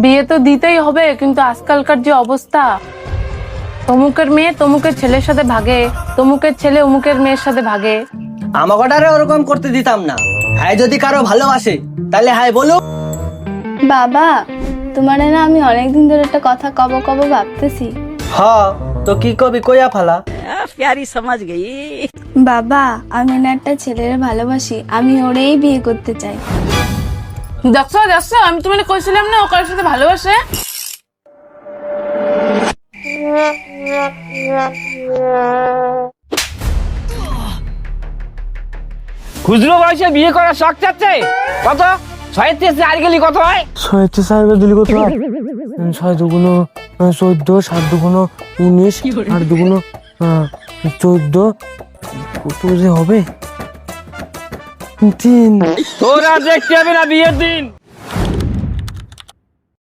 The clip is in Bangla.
বিয়ে তো দিতেই হবে, কিন্তু আজকালকার যে অবস্থা, তমুকের মেয়ে তমুকের ছেলের সাথে ভাগে, তমুকের ছেলে অমুকের মেয়ের সাথে ভাগে। আমাকে ওরকম করতে দিতাম না। হ্যাঁ, যদি কারো ভালোবাসে তাহলে হ্যাঁ বলো। বাবা, তোমার না আমি অনেকদিন ধরে একটা কথা কব কব ভাবতেছি। হ্যাঁ, তো কি কবি কইয়া ফালা। प्यारी समझ गई। বাবা, আমি না একটা ছেলের ভালোবাসি, আমি ওরেই বিয়ে করতে চাই। দেখছো দেখছো, আমি তোমাকে কইছিলাম না ও কারোর সাথে ভালোবাসে। খুচরো বয়সে বিয়ে করার শখ চাচ্ছে কত? 6 আর গেলি কত হয়? 6 সাহেবের দিলি কত? 6 দুগুণ 14, 7 দুগুণ 19, 8 দুগুণ 14, কত যে হবে? 3। তোরা দেখতে হবে না বিয়ের দিন।